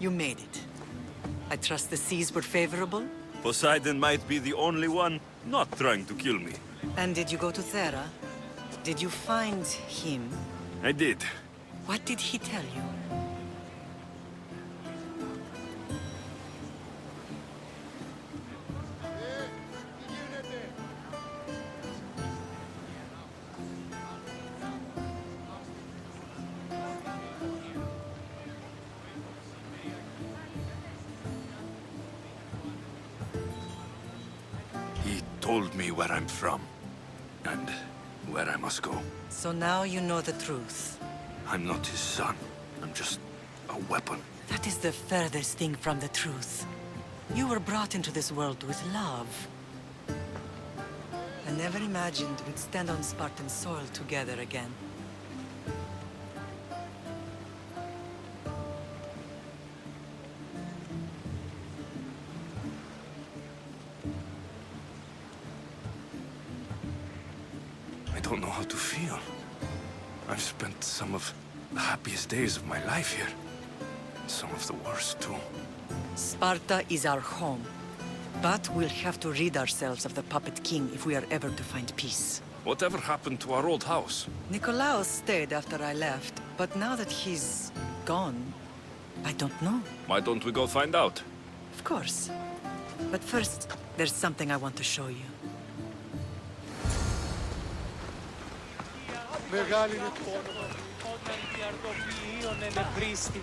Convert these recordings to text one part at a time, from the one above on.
You made it. I trust the seas were favorable? Poseidon might be the only one not trying to kill me. And did you go to Thera? Did you find him? I did. What did he tell you? He told me where I'm from, and where I must go. So now you know the truth. I'm not his son. I'm just a weapon. That is the furthest thing from the truth. You were brought into this world with love. I never imagined we'd stand on Spartan soil together again. I don't know how to feel. I've spent some of the happiest days of my life here. Some of the worst, too. Sparta is our home. But we'll have to rid ourselves of the Puppet King if we are ever to find peace. Whatever happened to our old house? Nikolaos stayed after I left, but now that he's gone, I don't know. Why don't we go find out? Of course. But first, there's something I want to show you. Μεγάλη είναι το όνομα όταν διαρτοποιείων ενευρίστη.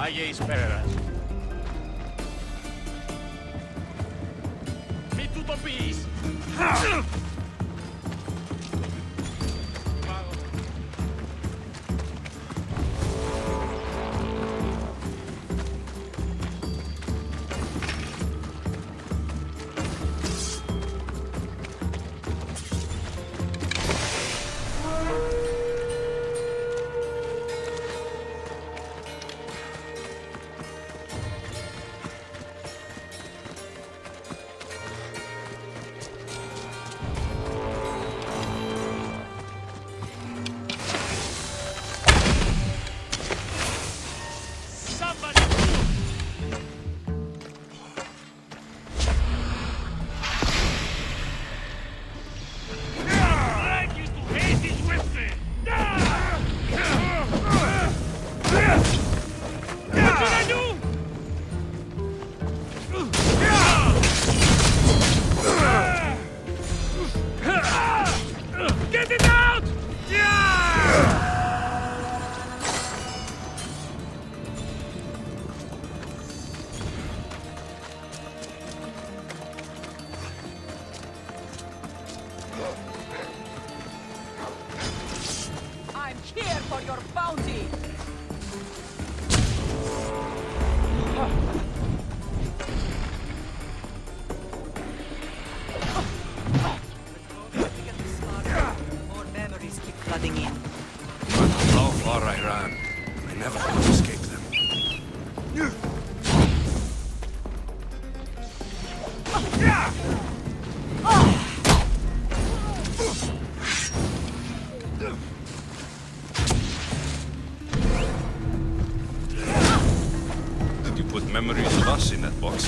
Άγιες πέρας. Μη του το πεις! never will escape them. Did you put memories of us in that box?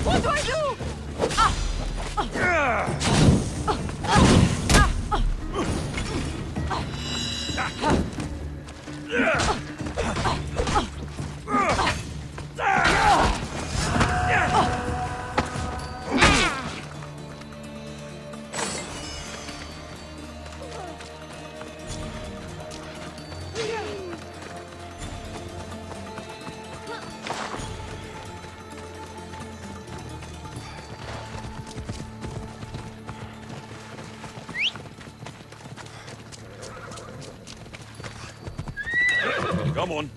What do I do? Come on.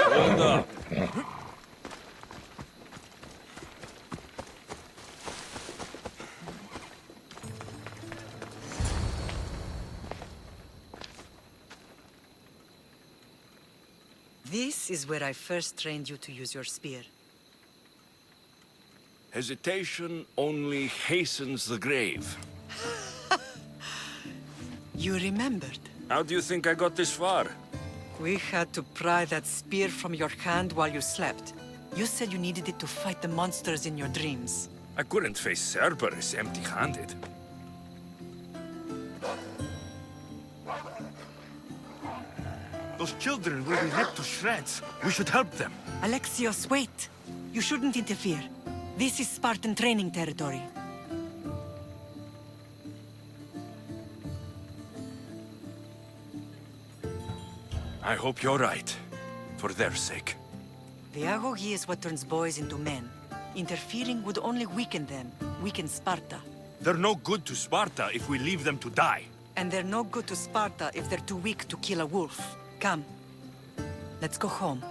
Hold up. This is where I first trained you to use your spear. Hesitation only hastens the grave. You remembered. How do you think I got this far? We had to pry that spear from your hand while you slept. You said you needed it to fight the monsters in your dreams. I couldn't face Cerberus empty-handed. Those children will be ripped to shreds. We should help them. Alexios, wait! You shouldn't interfere. This is Spartan training territory. I hope you're right. For their sake. The Agogi is what turns boys into men. Interfering would only weaken them, weaken Sparta. They're no good to Sparta if we leave them to die. And they're no good to Sparta if they're too weak to kill a wolf. Come. Let's go home.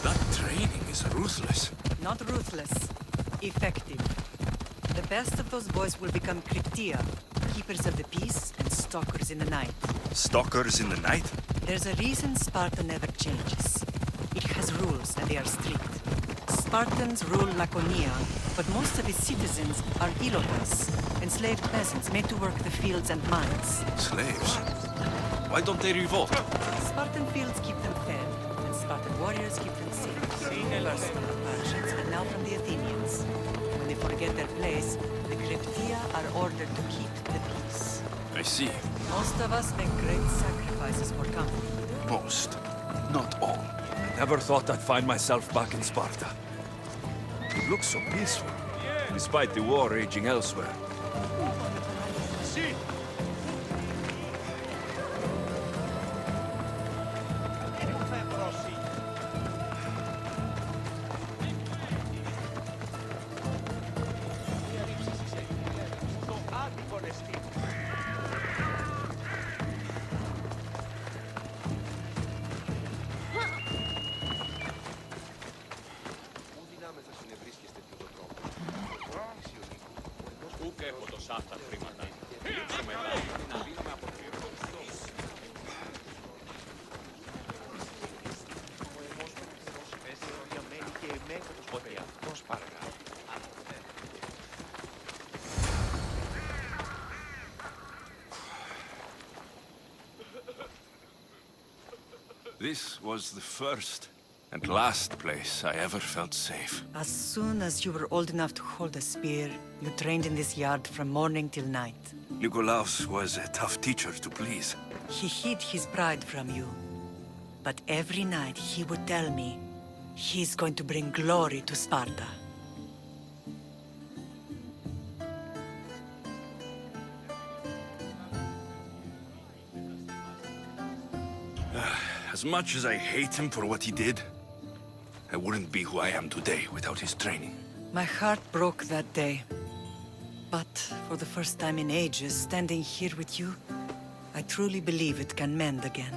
That training is ruthless. Not ruthless. Effective. The best of those boys will become Cryptia, keepers of the peace and stalkers in the night. Stalkers in the night? There's a reason Sparta never changes. It has rules, and they are strict. Spartans rule Laconia, but most of its citizens are Ilotas, enslaved peasants made to work the fields and mines. Slaves? Why don't they revolt? Spartan fields keep them fed, and Spartan warriors keep them safe. Personal passions, and now from the Athenians. When they forget their place, the Cryptia are ordered to keep the peace. I see. Most of us make great sacrifices for company. Most. Not all. Never thought I'd find myself back in Sparta. It looks so peaceful, despite the war raging elsewhere. See? Ούκ έχω το σάφτα χρήματα. Ρίξω μετά. This was the first and last place I ever felt safe. As soon as you were old enough to hold a spear, you trained in this yard from morning till night. Nikolaos was a tough teacher to please. He hid his pride from you. But every night he would tell me, he's going to bring glory to Sparta. As much as I hate him for what he did, I wouldn't be who I am today without his training. My heart broke that day. But for the first time in ages, standing here with you, I truly believe it can mend again.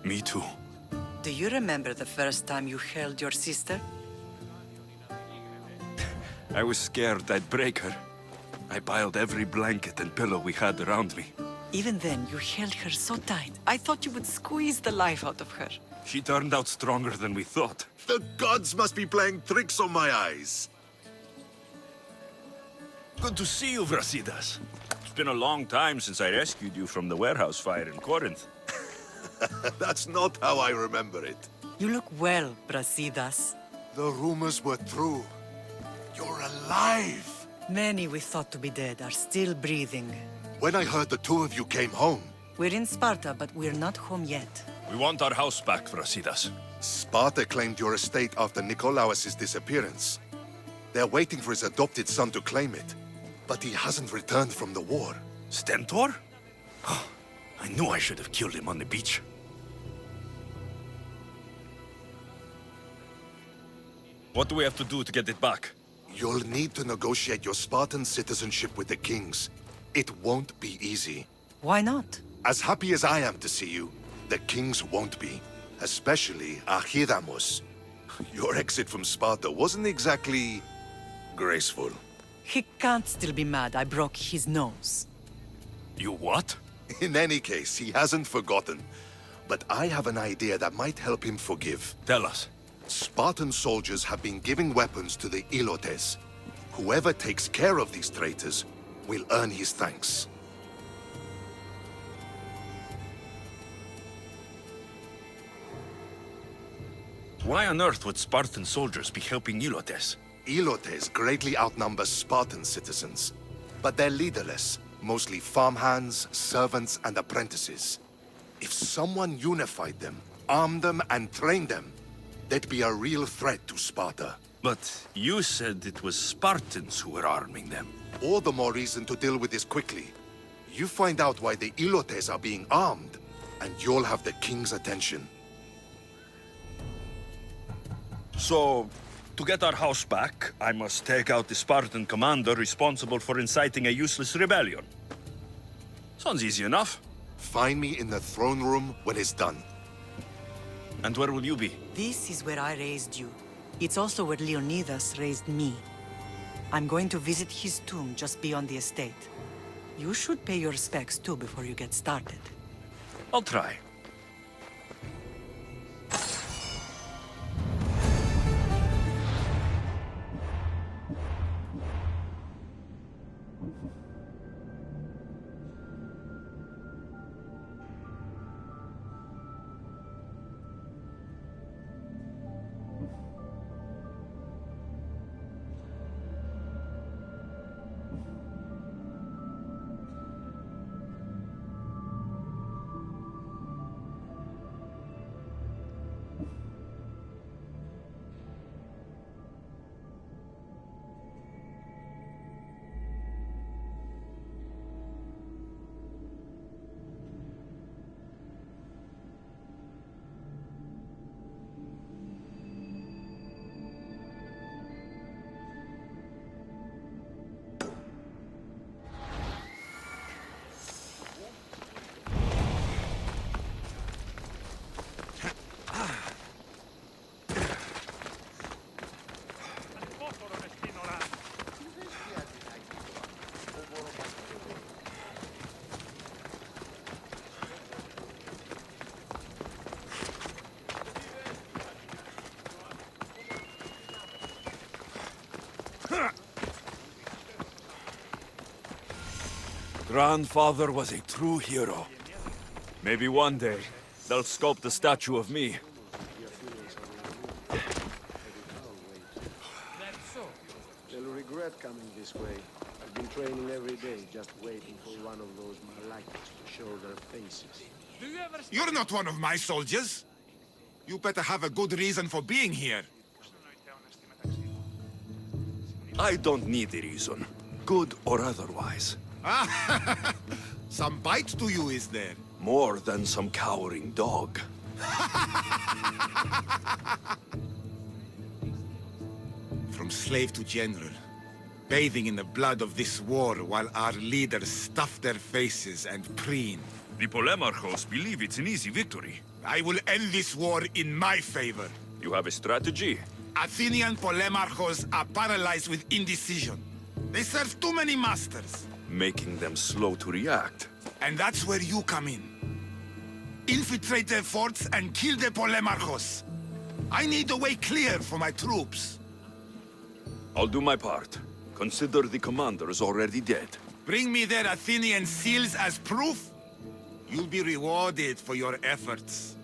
Me too. Do you remember the first time you held your sister? I was scared I'd break her. I piled every blanket and pillow we had around me. Even then, you held her so tight. I thought you would squeeze the life out of her. She turned out stronger than we thought. The gods must be playing tricks on my eyes. Good to see you, Brasidas. It's been a long time since I rescued you from the warehouse fire in Corinth. That's not how I remember it. You look well, Brasidas. The rumors were true. You're alive! Many we thought to be dead are still breathing. When I heard the two of you came home, We're in Sparta, but we're not home yet. We want our house back, Brasidas. Sparta claimed your estate after Nikolaos' disappearance. They're waiting for his adopted son to claim it. But he hasn't returned from the war. Stentor? I knew I should have killed him on the beach. What do we have to do to get it back? You'll need to negotiate your Spartan citizenship with the kings. It won't be easy. Why not? As happy as I am to see you, the kings won't be. Especially Archidamos. Your exit from Sparta wasn't exactly graceful. He can't still be mad I broke his nose. You what? In any case, he hasn't forgotten. But I have an idea that might help him forgive. Tell us. Spartan soldiers have been giving weapons to the Ilotes. Whoever takes care of these traitors will earn his thanks. Why on earth would Spartan soldiers be helping Ilotes? Ilotes greatly outnumber Spartan citizens. But they're leaderless, mostly farmhands, servants, and apprentices. If someone unified them, armed them, and trained them, they'd be a real threat to Sparta. But you said it was Spartans who were arming them. All the more reason to deal with this quickly. You find out why the Ilotes are being armed, and you'll have the king's attention. So, to get our house back, I must take out the Spartan commander responsible for inciting a useless rebellion. Sounds easy enough. Find me in the throne room when it's done. And where will you be? This is where I raised you. It's also where Leonidas raised me. I'm going to visit his tomb just beyond the estate. You should pay your respects too before you get started. I'll try. Grandfather was a true hero. Maybe one day, they'll sculpt a statue of me. They'll regret coming this way. I've been training every day, just waiting for one of those Malakas to show their faces. You're not one of my soldiers. You better have a good reason for being here. I don't need a reason, good or otherwise. Some bite to you, is there? More than some cowering dog. From slave to general, bathing in the blood of this war while our leaders stuff their faces and preen. The Polemarchos believe it's an easy victory. I will end this war in my favor. You have a strategy? Athenian Polemarchos are paralyzed with indecision. They serve too many masters. Making them slow to react. And that's where you come in. Infiltrate their forts and kill the Polemarchos. I need the way clear for my troops. I'll do my part. Consider the commander is already dead. Bring me their Athenian seals as proof. You'll be rewarded for your efforts.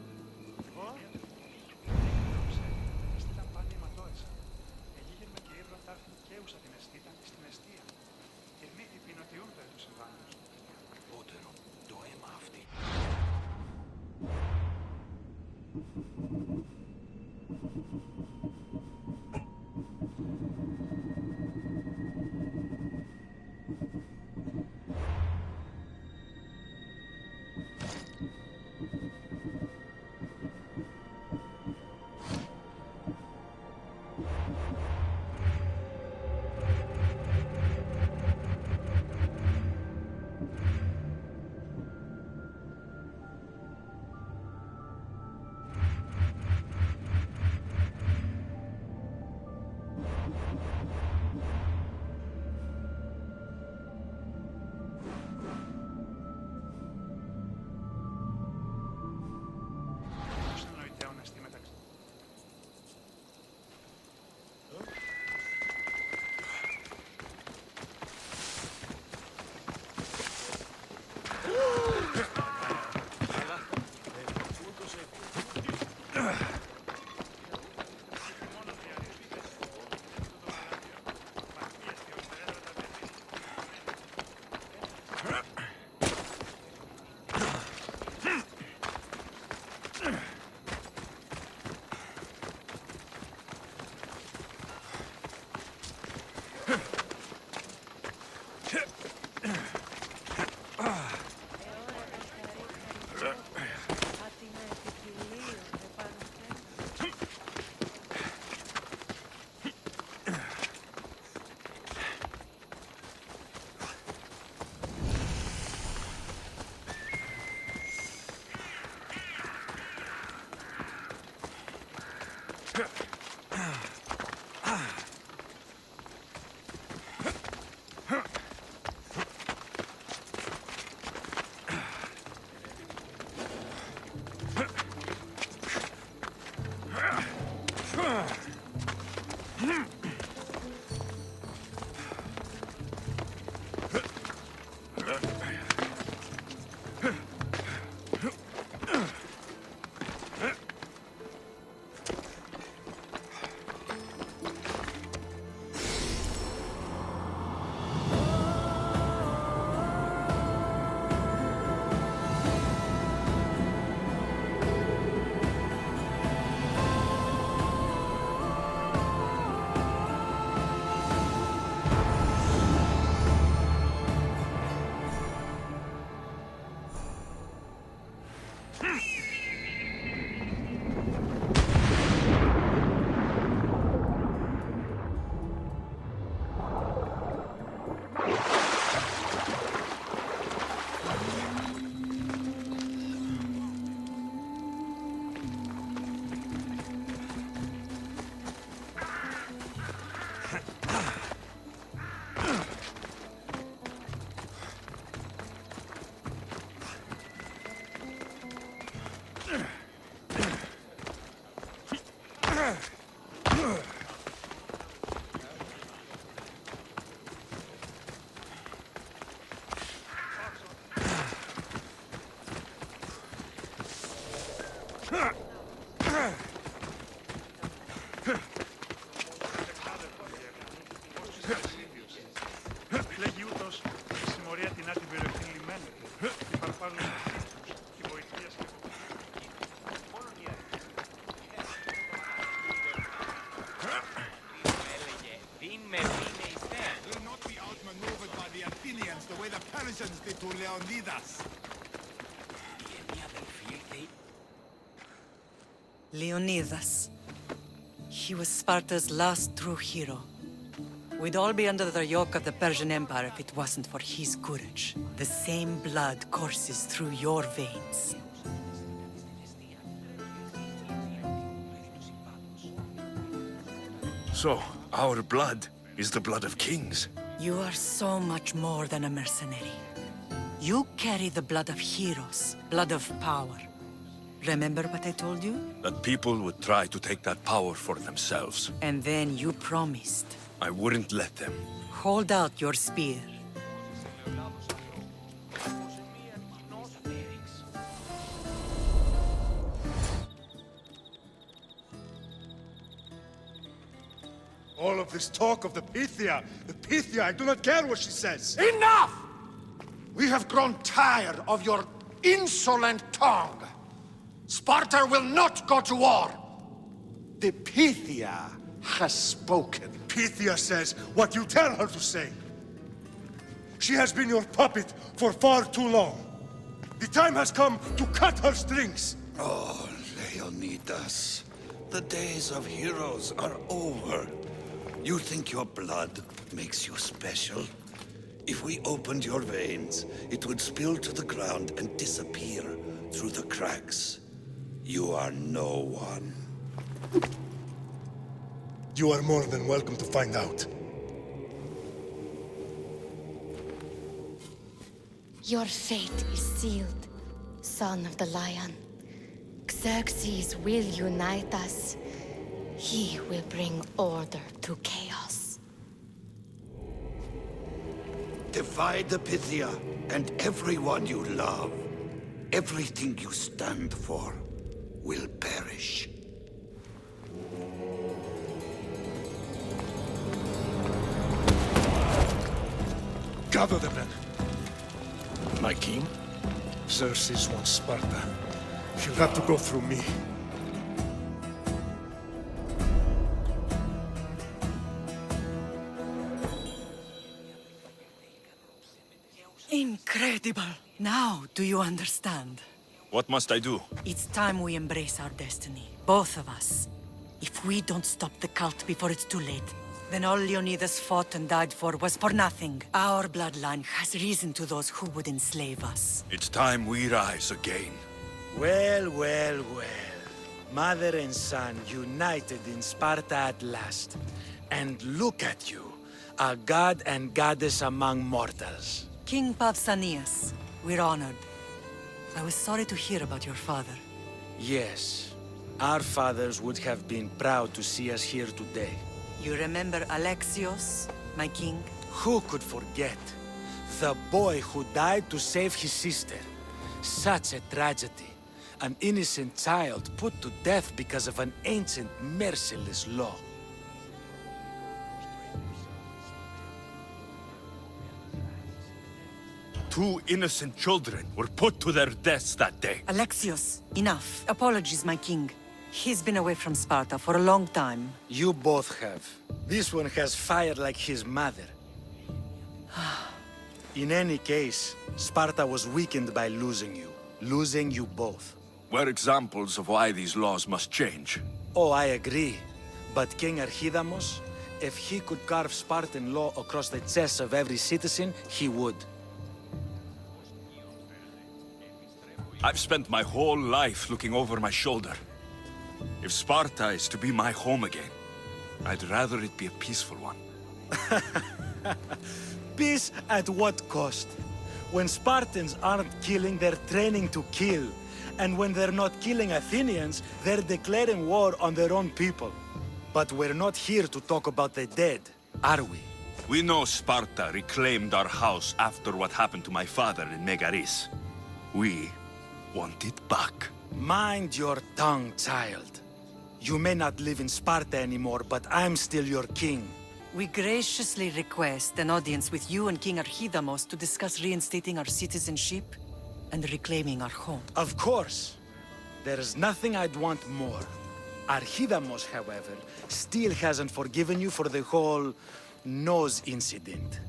Λέγει ούτως η συμμορία την άτιμη περιοχή λιμένεται και παραπάνω και βοηθείας και Will not be outmaneuvered by the Athenians the way the Persians did to Leonidas. Leonidas. He was Sparta's last true hero. We'd all be under the yoke of the Persian Empire if it wasn't for his courage. The same blood courses through your veins. So, our blood is the blood of kings. You are so much more than a mercenary. You carry the blood of heroes, blood of power. Remember what I told you? That people would try to take that power for themselves. And then you promised. I wouldn't let them. Hold out your spear. all of this talk of the Pythia, I do not care what she says. Enough! We have grown tired of your insolent tongue. Sparta will not go to war. The Pythia has spoken. Pythia says what you tell her to say. She has been your puppet for far too long. The time has come to cut her strings. Oh, Leonidas. The days of heroes are over. You think your blood makes you special? If we opened your veins, it would spill to the ground and disappear through the cracks. You are no one. You are more than welcome to find out. Your fate is sealed, son of the lion. Xerxes will unite us. He will bring order to chaos. Divide the Pythia and everyone you love. Everything you stand for will perish. Gather the men. My king? Xerxes wants Sparta. She'll have to go through me. Incredible! Now, do you understand? What must I do? It's time we embrace our destiny, both of us. If we don't stop the cult before it's too late, then all Leonidas fought and died for was for nothing. Our bloodline has reason to those who would enslave us. It's time we rise again. Well, well, well. Mother and son united in Sparta at last. And look at you, a god and goddess among mortals. King Pausanias, we're honored. I was sorry to hear about your father. Yes, our fathers would have been proud to see us here today. You remember Alexios, my king? Who could forget? The boy who died to save his sister. Such a tragedy. An innocent child put to death because of an ancient, merciless law. Two innocent children were put to their deaths that day. Alexios, enough. Apologies, my king. He's been away from Sparta for a long time. You both have. This one has fire like his mother. In any case, Sparta was weakened by losing you. Losing you both. were examples of why these laws must change. Oh, I agree. But King Archidamos, if he could carve Spartan law across the chests of every citizen, he would. I've spent my whole life looking over my shoulder. If Sparta is to be my home again, I'd rather it be a peaceful one. Peace at what cost? When Spartans aren't killing, they're training to kill. And when they're not killing Athenians, they're declaring war on their own people. But we're not here to talk about the dead, are we? We know Sparta reclaimed our house after what happened to my father in Megaris. We want it back. Mind your tongue, child. You may not live in Sparta anymore, but I'm still your king. We graciously request an audience with you and King Archidamos to discuss reinstating our citizenship and reclaiming our home. Of course. There's nothing I'd want more. Archidamos, however, still hasn't forgiven you for the whole nose incident.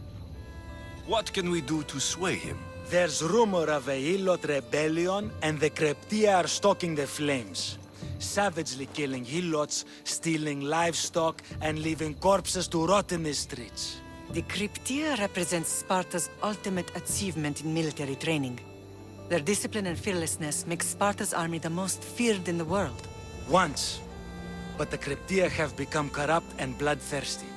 What can we do to sway him? There's rumor of a Hilot rebellion, and the Kryptia are stalking the flames. Savagely killing Hilots, stealing livestock, and leaving corpses to rot in the streets. The Kryptia represents Sparta's ultimate achievement in military training. Their discipline and fearlessness make Sparta's army the most feared in the world. Once. But the Kryptia have become corrupt and bloodthirsty.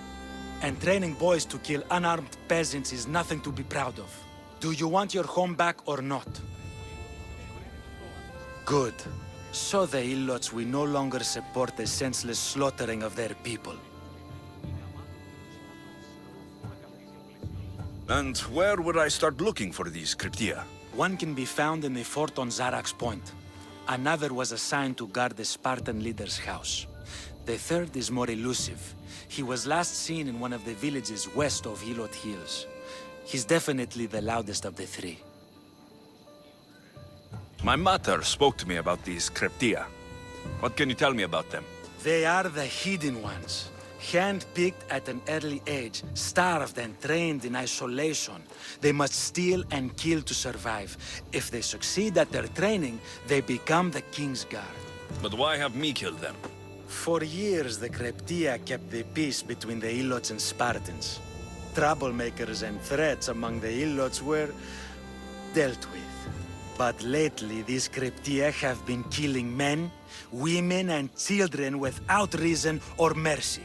And training boys to kill unarmed peasants is nothing to be proud of. Do you want your home back or not? Good. So the Ilots will no longer support the senseless slaughtering of their people. And where would I start looking for these Kryptia? One can be found in the fort on Zarak's Point. Another was assigned to guard the Spartan leader's house. The third is more elusive. He was last seen in one of the villages west of Hilot Hills. He's definitely the loudest of the three. My mother spoke to me about these Kryptia. What can you tell me about them? They are the hidden ones. Hand-picked at an early age, starved and trained in isolation. They must steal and kill to survive. If they succeed at their training, they become the King's Guard. But why have me killed them? For years, the Kryptia kept the peace between the Ilots and Spartans. Troublemakers and threats among the Ilots were dealt with. But lately, these Kryptia have been killing men, women, and children without reason or mercy.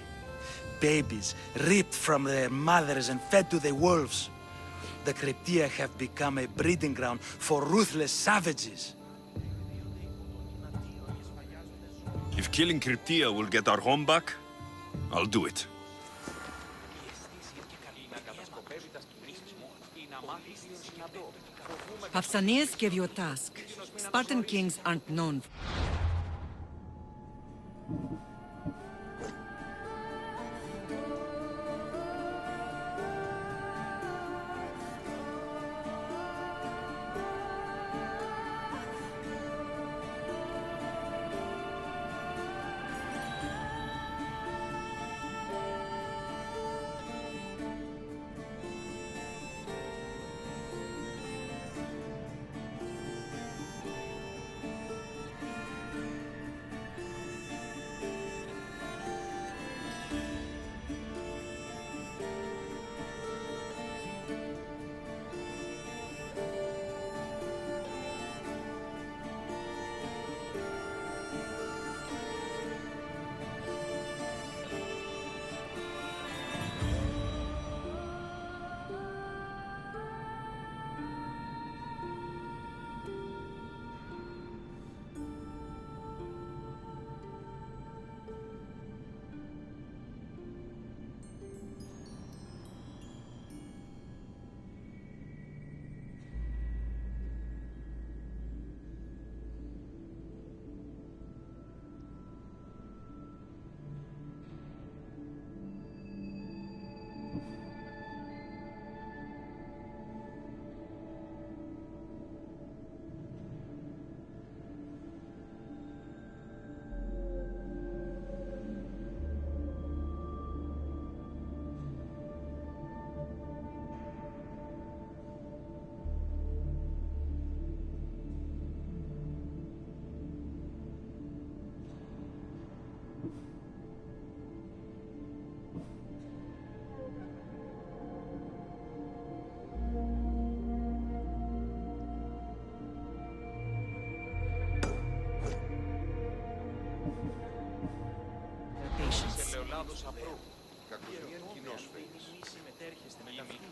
Babies ripped from their mothers and fed to the wolves. The Kryptia have become a breeding ground for ruthless savages. If killing Kryptia will get our home back, I'll do it. Pausanias gave you a task. Spartan kings aren't known.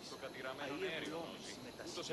Το κατηραμένο αέριο. Ούτως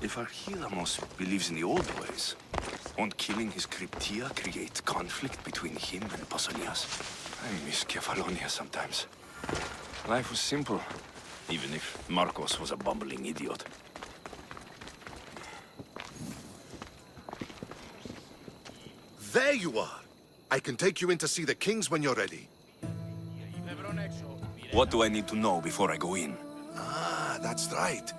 If Archidamos believes in the old ways, won't killing his Cryptia create conflict between him and Pausanias? I miss Kefalonia sometimes. Life was simple, even if Marcos was a bumbling idiot. There you are! I can take you in to see the kings when you're ready. What do I need to know before I go in? Ah, that's right.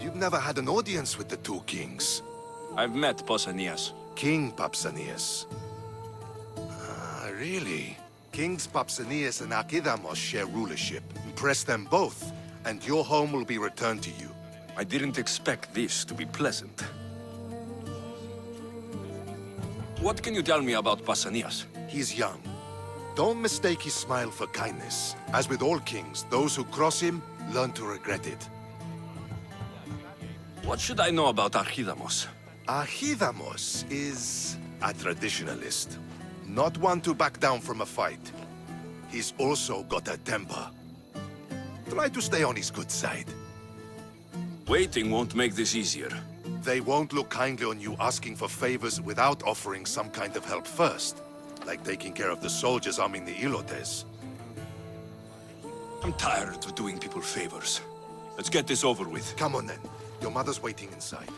You've never had an audience with the two kings. I've met Pausanias. King Pausanias. Ah, really? Kings Pausanias and Archidamos share rulership. Impress them both, and your home will be returned to you. I didn't expect this to be pleasant. What can you tell me about Pausanias? He's young. Don't mistake his smile for kindness. As with all kings, those who cross him learn to regret it. What should I know about Archidamos? Archidamos is a traditionalist. Not one to back down from a fight. He's also got a temper. Try to stay on his good side. Waiting won't make this easier. They won't look kindly on you asking for favors without offering some kind of help first. Like taking care of the soldiers arming the Ilotes. I'm tired of doing people favors. Let's get this over with. Come on then. Your mother's waiting inside.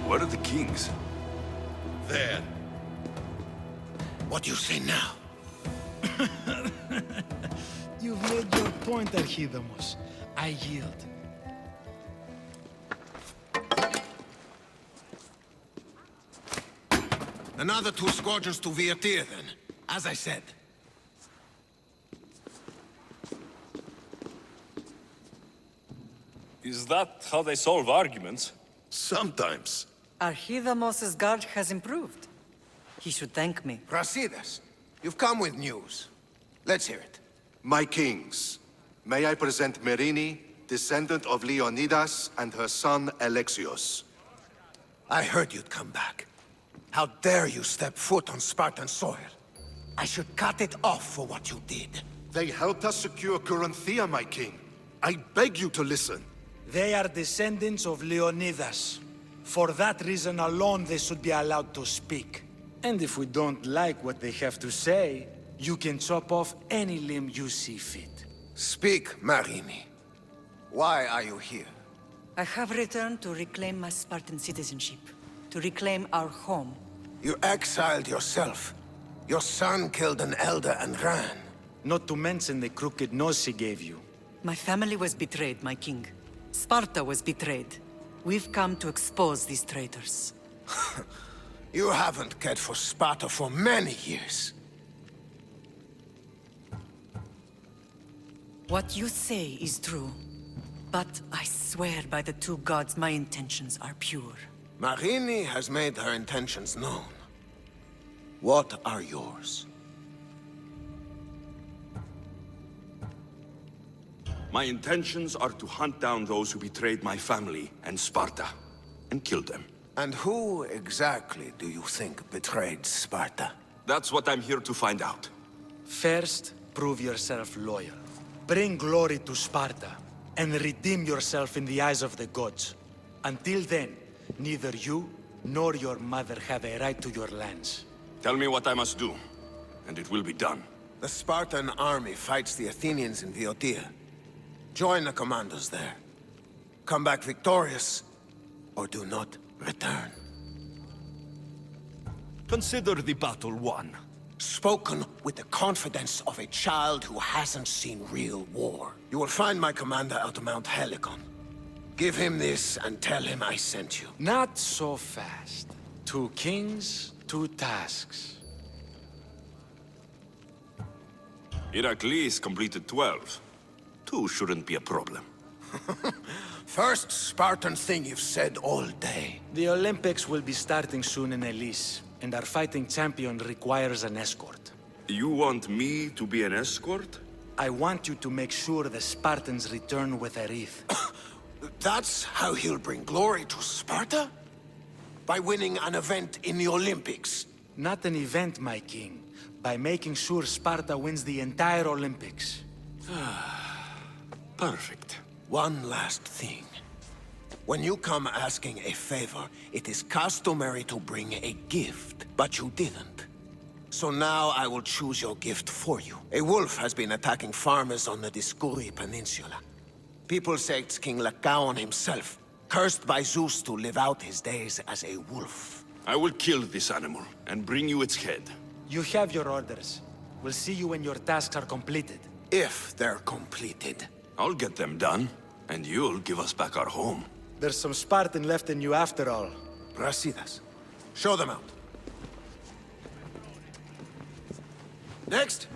Where are the kings? There. What do you say now? You've made your point, Archidamos. I yield. Another 2 squadrons to Virtir, then. As I said. Is that how they solve arguments? Sometimes. Archidamos' guard has improved. He should thank me. Brasidas, you've come with news. Let's hear it. My kings, may I present Merini, descendant of Leonidas, and her son Alexios. I heard you'd come back. How dare you step foot on Spartan soil? I should cut it off for what you did. They helped us secure Corinthia, my king. I beg you to listen. They are descendants of Leonidas. For that reason alone, they should be allowed to speak. And if we don't like what they have to say, you can chop off any limb you see fit. Speak, Marini. Why are you here? I have returned to reclaim my Spartan citizenship, to reclaim our home. You exiled yourself. Your son killed an elder and ran. Not to mention the crooked nose he gave you. My family was betrayed, my king. Sparta was betrayed. We've come to expose these traitors. You haven't cared for Sparta for many years. What you say is true. But I swear by the two gods my intentions are pure. Marini has made her intentions known. What are yours? My intentions are to hunt down those who betrayed my family and Sparta, and kill them. And who exactly do you think betrayed Sparta? That's what I'm here to find out. First, prove yourself loyal. Bring glory to Sparta, and redeem yourself in the eyes of the gods. Until then, neither you nor your mother have a right to your lands. Tell me what I must do, and it will be done. The Spartan army fights the Athenians in Boeotia. Join the commandos there. Come back victorious, or do not return. Consider the battle won. Spoken with the confidence of a child who hasn't seen real war. You will find my commander at Mount Helicon. Give him this and tell him I sent you. Not so fast. 2 kings, 2 tasks. Heracles completed 12. 2 shouldn't be a problem. First Spartan thing you've said all day. The Olympics will be starting soon in Elise, and our fighting champion requires an escort. You want me to be an escort? I want you to make sure the Spartans return with a wreath. That's how he'll bring glory to Sparta? By winning an event in the Olympics? Not an event, my king. By making sure Sparta wins the entire Olympics. Perfect. One last thing. When you come asking a favor, it is customary to bring a gift, but you didn't. So now I will choose your gift for you. A wolf has been attacking farmers on the Dioscuri Peninsula. People say it's King Lycaon himself, cursed by Zeus to live out his days as a wolf. I will kill this animal and bring you its head. You have your orders. We'll see you when your tasks are completed. If they're completed. I'll get them done, and you'll give us back our home. There's some Spartan left in you after all. Brasidas. Show them out. Next!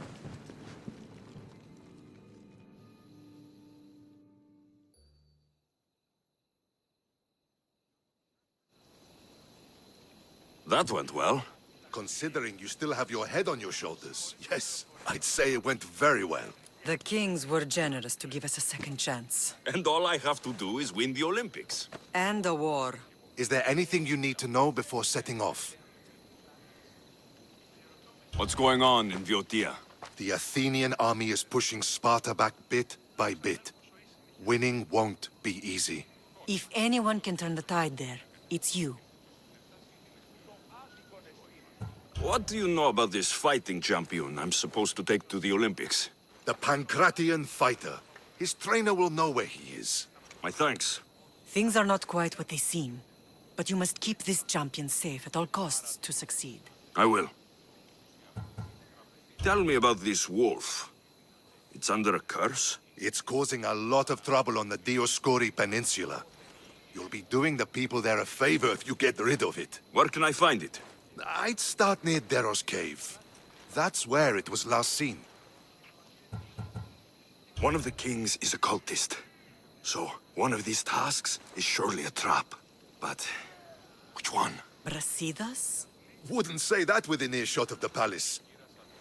That went well. Considering you still have your head on your shoulders, yes, I'd say it went very well. The kings were generous to give us a second chance. And all I have to do is win the Olympics. And a war. Is there anything you need to know before setting off? What's going on in Boeotia? The Athenian army is pushing Sparta back bit by bit. Winning won't be easy. If anyone can turn the tide there, it's you. What do you know about this fighting champion I'm supposed to take to the Olympics? The Pancratian fighter. His trainer will know where he is. My thanks. Things are not quite what they seem. But you must keep this champion safe at all costs to succeed. I will. Tell me about this wolf. It's under a curse? It's causing a lot of trouble on the Dioscuri Peninsula. You'll be doing the people there a favor if you get rid of it. Where can I find it? I'd start near Deros Cave. That's where it was last seen. One of the kings is a cultist. So, one of these tasks is surely a trap. But, which one? Brasidas? Wouldn't say that within earshot of the palace.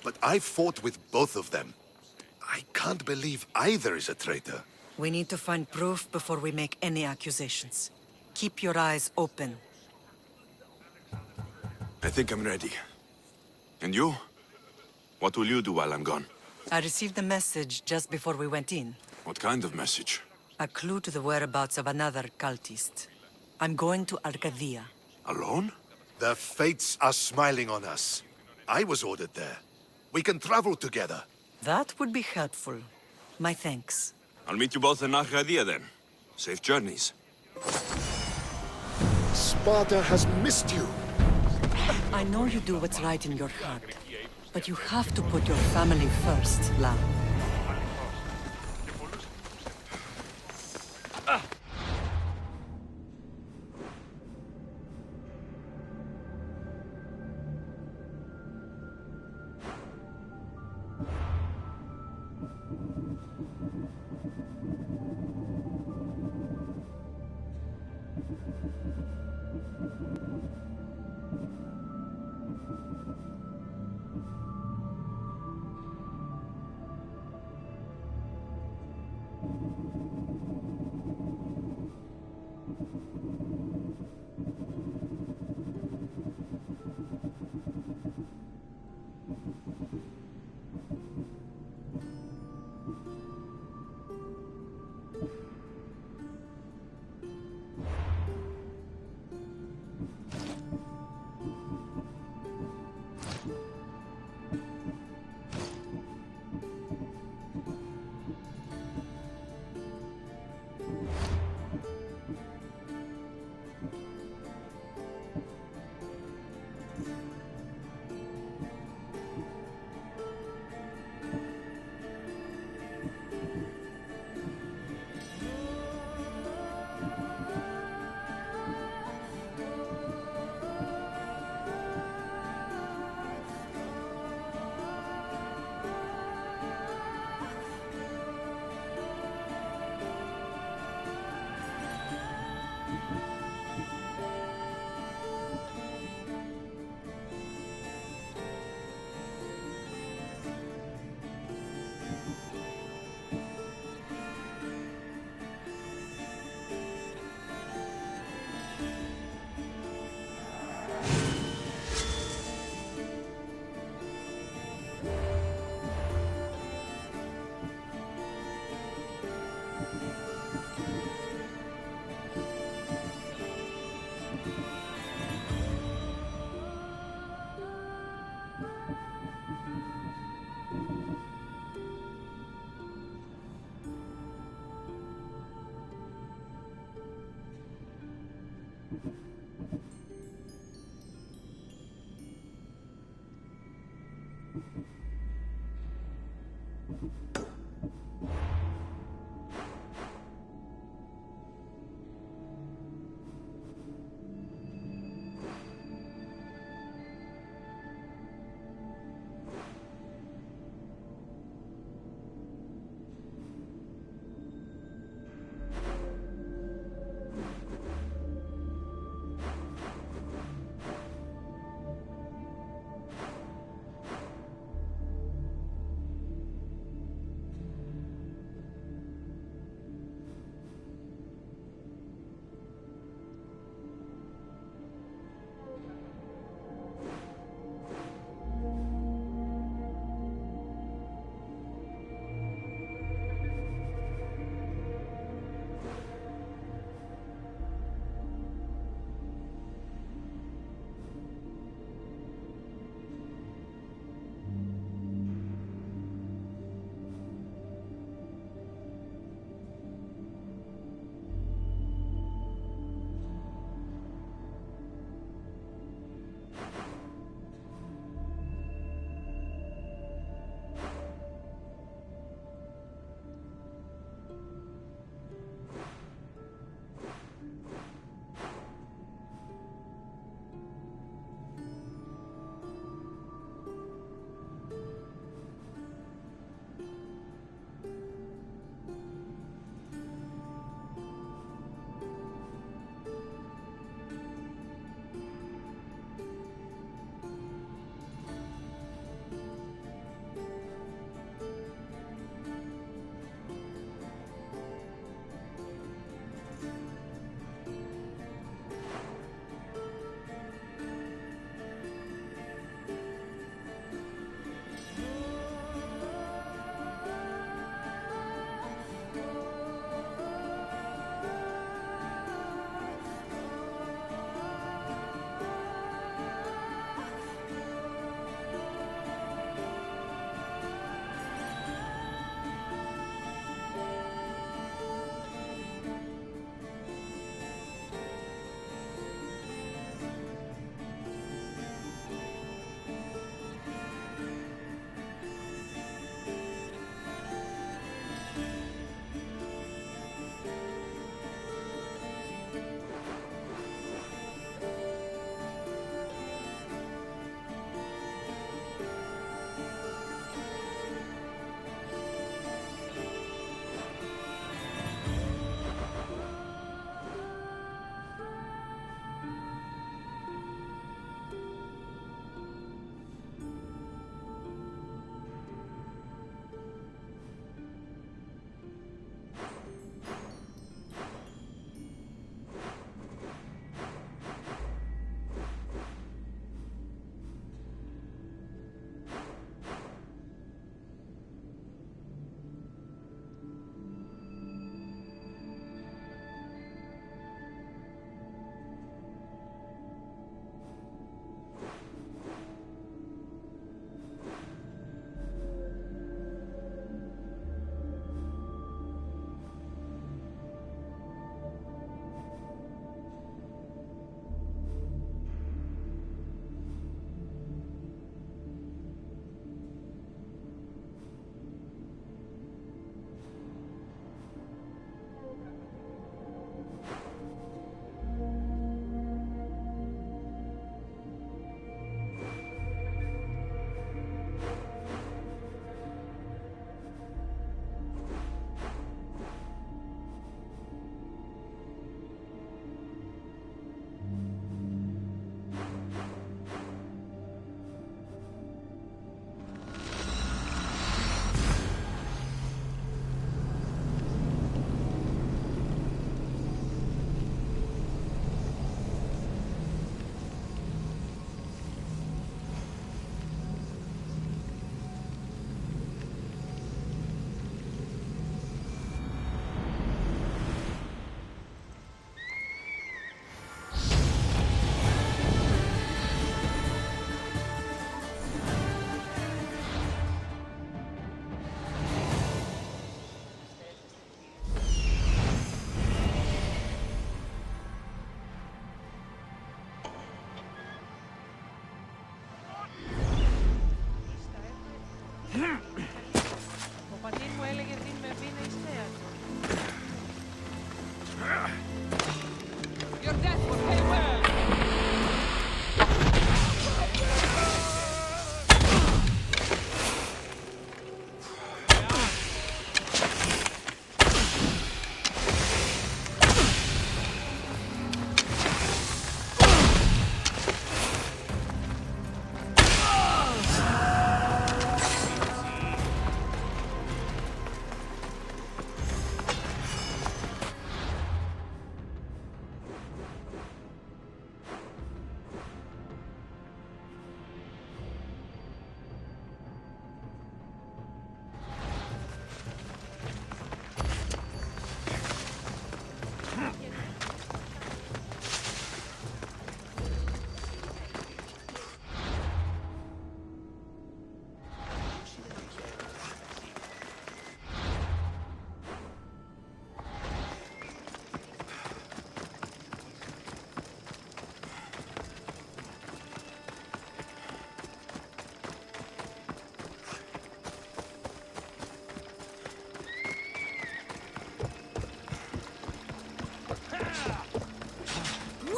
But I fought with both of them. I can't believe either is a traitor. We need to find proof before we make any accusations. Keep your eyes open. I think I'm ready. And you? What will you do while I'm gone? I received a message just before we went in. What kind of message? A clue to the whereabouts of another cultist. I'm going to Arcadia. Alone? The fates are smiling on us. I was ordered there. We can travel together. That would be helpful. My thanks. I'll meet you both in Arcadia then. Safe journeys. Sparta has missed you. I know you do what's right in your heart. But you have to put your family first, lad.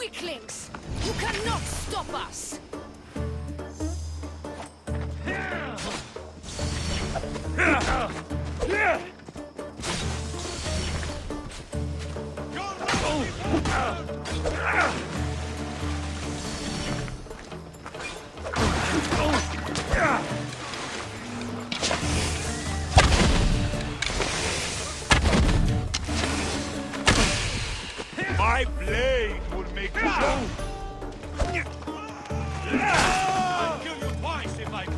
weaklings! You cannot stop us! My blade will make you go. I'd kill you twice if I could.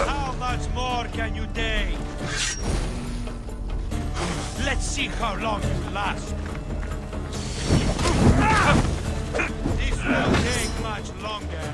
How much more can you take? Let's see how long you last. This won't take much longer.